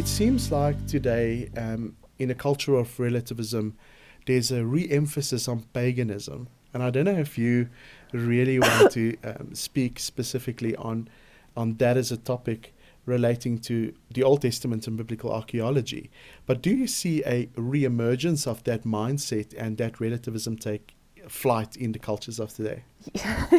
It seems like today, in a culture of relativism, there's a re-emphasis on paganism. And I don't know if you really want to speak specifically on that as a topic relating to the Old Testament and biblical archaeology. But do you see a re-emergence of that mindset and that relativism take flight in the cultures of today?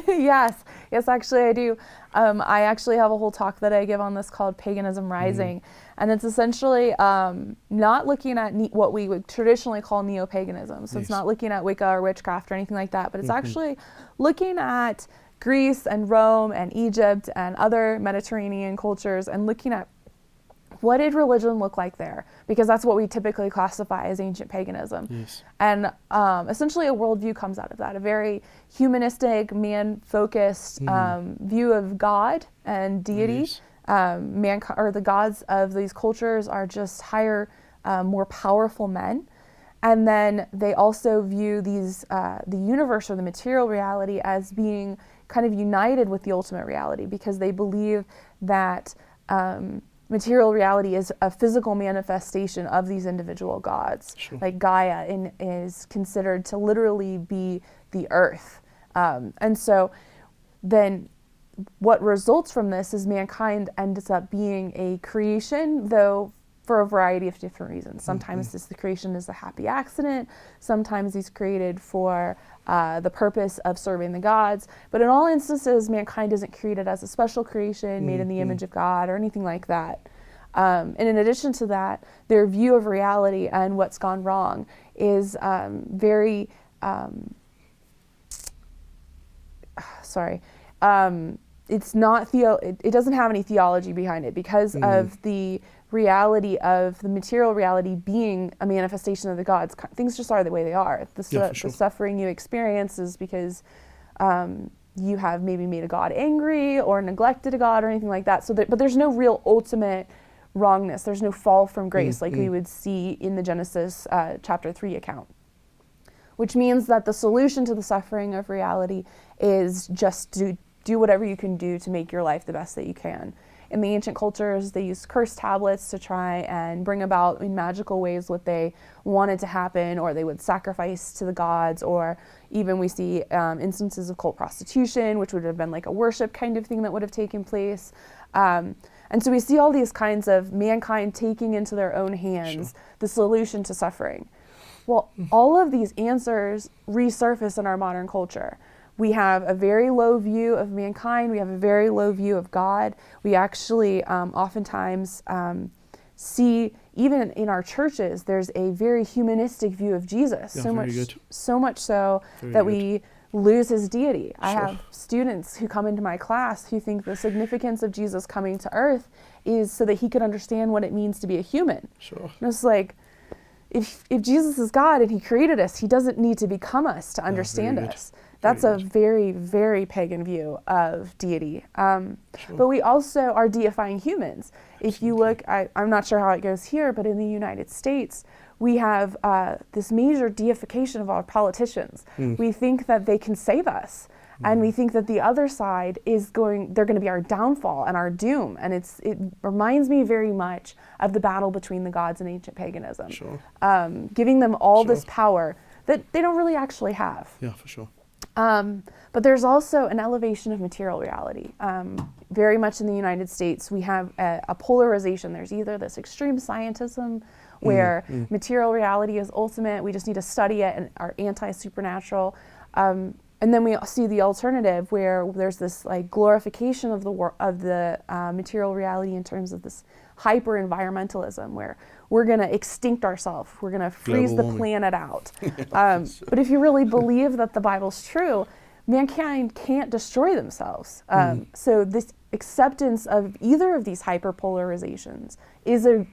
Yes, actually I do. I actually have a whole talk that I give on this called Paganism Rising. And it's essentially not looking at what we would traditionally call neo-paganism. So It's not looking at Wicca or witchcraft or anything like that, but it's actually looking at Greece and Rome and Egypt and other Mediterranean cultures and looking at what did religion look like there? Because that's what we typically classify as ancient paganism. Yes. And essentially a worldview comes out of that, a very humanistic, man-focused view of God and deity. Yes. Or the gods of these cultures are just higher, more powerful men. And then they also view these the universe or the material reality as being kind of united with the ultimate reality, because they believe that material reality is a physical manifestation of these individual gods. Sure. Like Gaia is considered to literally be the earth. And so then what results from this is mankind ends up being a creation, though for a variety of different reasons. Sometimes the creation is a happy accident. Sometimes he's created for the purpose of serving the gods. But in all instances, mankind isn't created as a special creation made in the image of God or anything like that. And in addition to that, their view of reality and what's gone wrong is very, it's not it doesn't have any theology behind it because of the reality of the material reality being a manifestation of the gods. Things just are the way they are. The suffering you experience is because you have maybe made a god angry or neglected a god or anything like that. But there's no real ultimate wrongness. There's no fall from grace like we would see in the Genesis chapter 3 account. Which means that the solution to the suffering of reality is just to do whatever you can do to make your life the best that you can. In the ancient cultures, they used curse tablets to try and bring about in magical ways what they wanted to happen, or they would sacrifice to the gods, or even we see instances of cult prostitution, which would have been like a worship kind of thing that would have taken place. And so we see all these kinds of mankind taking into their own hands the solution to suffering. Well, all of these answers resurface in our modern culture. We have a very low view of mankind. We have a very low view of God. We actually oftentimes see, even in our churches, there's a very humanistic view of Jesus. Yeah, so much so that we lose his deity. I have students who come into my class who think the significance of Jesus coming to earth is so that he could understand what it means to be a human. Sure. And it's like, if Jesus is God and he created us, he doesn't need to become us to understand us. That's a very, very pagan view of deity. But we also are deifying humans. If you look, I'm not sure how it goes here, but in the United States, we have this major deification of our politicians. We think that they can save us. And we think that the other side they're going to be our downfall and our doom. And it reminds me very much of the battle between the gods and ancient paganism. Giving them all this power that they don't really actually have. Yeah, for sure. But there's also an elevation of material reality. Very much in the United States, we have a polarization. There's either this extreme scientism where material reality is ultimate, we just need to study it and are anti-supernatural. And then we see the alternative where there's this like glorification of the material reality in terms of this hyper-environmentalism where we're going to extinct ourselves. We're going to freeze the planet out. But if you really believe that the Bible's true, mankind can't destroy themselves. So this acceptance of either of these hyperpolarizations is a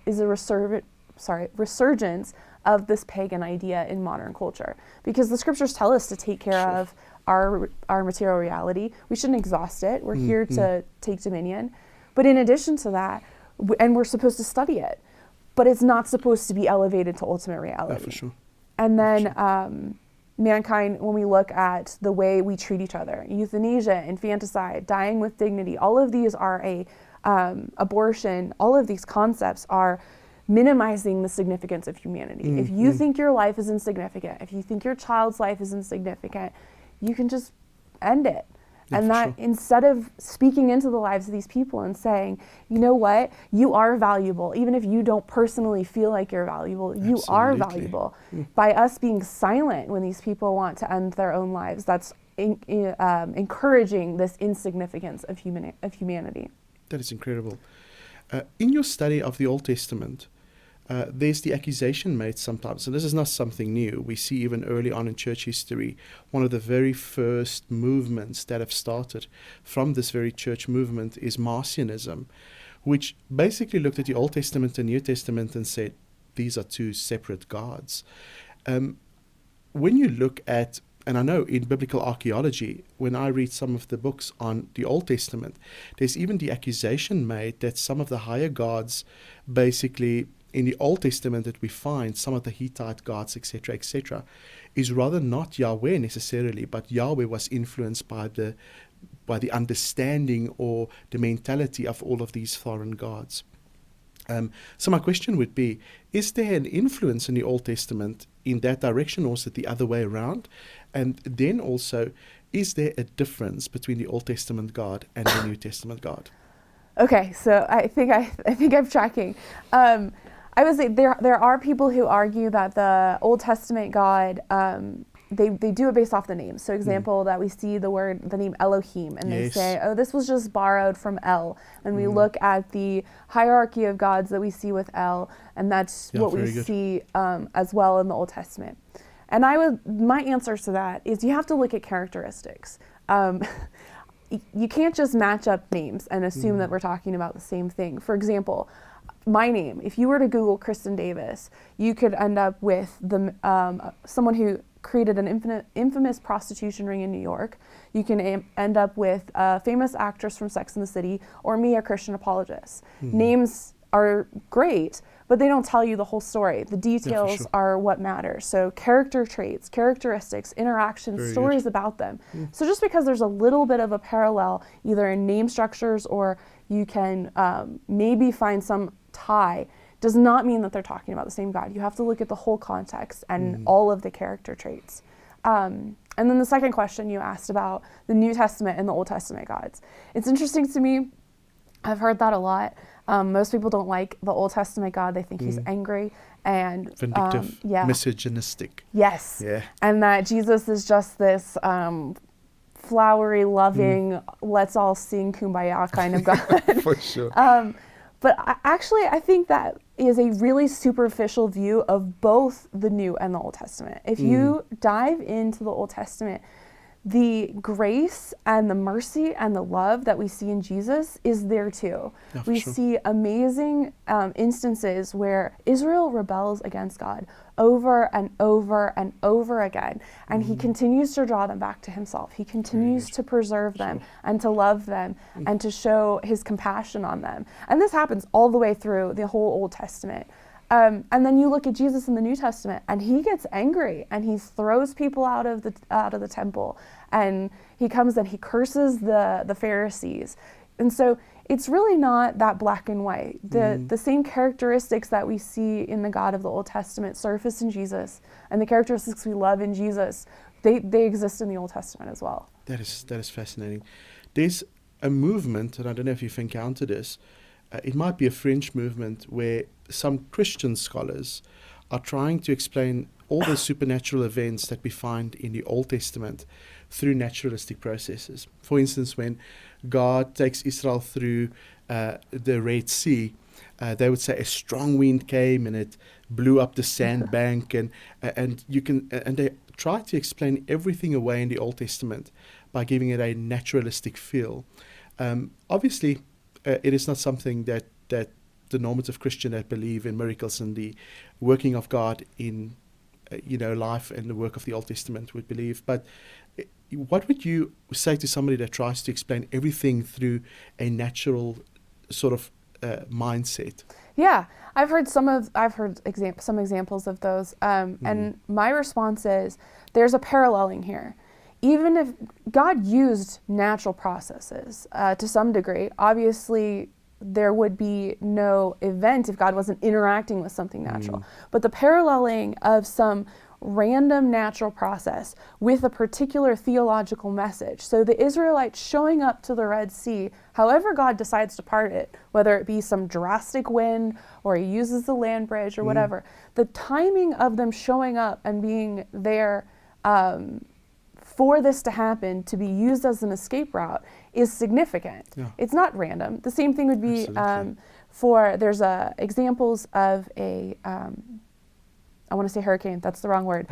resurgence of this pagan idea in modern culture. Because the scriptures tell us to take care of our material reality. We shouldn't exhaust it. We're here to take dominion. But in addition to that, and we're supposed to study it, but it's not supposed to be elevated to ultimate reality. Yeah, for sure. And then mankind, when we look at the way we treat each other, euthanasia, infanticide, dying with dignity, all of these are abortion, all of these concepts are minimizing the significance of humanity. If you think your life is insignificant, if you think your child's life is insignificant, you can just end it. Yeah, and for that sure. instead of speaking into the lives of these people and saying, you know what, you are valuable, even if you don't personally feel like you're valuable, you are Absolutely. valuable. By us being silent when these people want to end their own lives, that's encouraging this insignificance of humanity. That is incredible. In your study of the Old Testament, there's the accusation made sometimes, and this is not something new. We see even early on in church history, one of the very first movements that have started from this very church movement is Marcionism, which basically looked at the Old Testament and New Testament and said, these are two separate gods. When you look at, and I know in biblical archaeology, when I read some of the books on the Old Testament, there's even the accusation made that some of the higher gods, basically in the Old Testament that we find, some of the Hittite gods, etc., is rather not Yahweh necessarily, but Yahweh was influenced by the understanding or the mentality of all of these foreign gods. So my question would be, is there an influence in the Old Testament in that direction, or is it the other way around? And then also, is there a difference between the Old Testament God and the New Testament God? Okay, so I think I'm tracking. I would say there are people who argue that the Old Testament God, they do it based off the names. So example, that we see the name Elohim, and they say, oh, this was just borrowed from El. And we look at the hierarchy of gods that we see with El, and that's what we see as well in the Old Testament. And my answer to that is you have to look at characteristics. You can't just match up names and assume that we're talking about the same thing. For example, my name, if you were to Google Kristen Davis, you could end up with someone who created an infamous prostitution ring in New York. You can end up with a famous actress from Sex and the City, or me, a Christian apologist. Names are great, but they don't tell you the whole story. The details are what matters. So character traits, characteristics, interactions, stories about them. So just because there's a little bit of a parallel, either in name structures or you can maybe find some tie, does not mean that they're talking about the same God. You have to look at the whole context and all of the character traits. And then the second question you asked about the New Testament and the Old Testament gods. It's interesting to me. I've heard that a lot. Most people don't like the Old Testament God. They think he's angry and vindictive, misogynistic. Yes. Yeah. And that Jesus is just this flowery, loving, let's all sing Kumbaya kind of God. For sure. But I think that is a really superficial view of both the New and the Old Testament. If you dive into the Old Testament, the grace and the mercy and the love that we see in Jesus is there too. Yeah, we see amazing instances where Israel rebels against God over and over and over again. And he continues to draw them back to himself. He continues to preserve them and to love them and to show his compassion on them. And this happens all the way through the whole Old Testament. And then you look at Jesus in the New Testament, and he gets angry, and he throws people out of the temple, and he comes and he curses the Pharisees. And so it's really not that black and white. The same characteristics that we see in the God of the Old Testament surface in Jesus, and the characteristics we love in Jesus, they exist in the Old Testament as well. That is fascinating. There's a movement, and I don't know if you've encountered this. It might be a French movement where some Christian scholars are trying to explain all the supernatural events that we find in the Old Testament through naturalistic processes. For instance, when God takes Israel through the Red Sea, they would say a strong wind came and it blew up the sandbank, and they try to explain everything away in the Old Testament by giving it a naturalistic feel. Obviously, it is not something that the normative Christian that believe in miracles and the working of God in life and the work of the Old Testament would believe. But what would you say to somebody that tries to explain everything through a natural sort of mindset? Yeah, I've heard some examples of those, and my response is there's a paralleling here. Even if God used natural processes to some degree, obviously there would be no event if God wasn't interacting with something natural. But the paralleling of some random natural process with a particular theological message. So the Israelites showing up to the Red Sea, however God decides to part it, whether it be some drastic wind or he uses the land bridge or whatever, the timing of them showing up and being there for this to happen, to be used as an escape route, is significant. Yeah. It's not random. The same thing would be there's examples of a I want to say hurricane, that's the wrong word,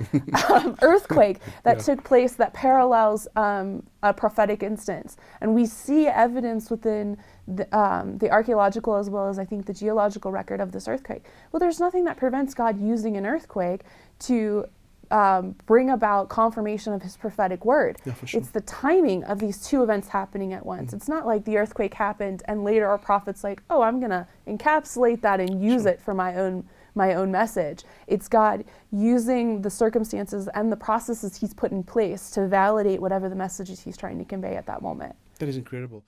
earthquake that took place that parallels a prophetic instance. And we see evidence within the archaeological as well as I think the geological record of this earthquake. Well, there's nothing that prevents God using an earthquake to bring about confirmation of his prophetic word. Yeah, for sure. It's the timing of these two events happening at once. It's not like the earthquake happened and later our prophet's like, oh, I'm going to encapsulate that and use it for my own message. It's God using the circumstances and the processes he's put in place to validate whatever the messages he's trying to convey at that moment. That is incredible.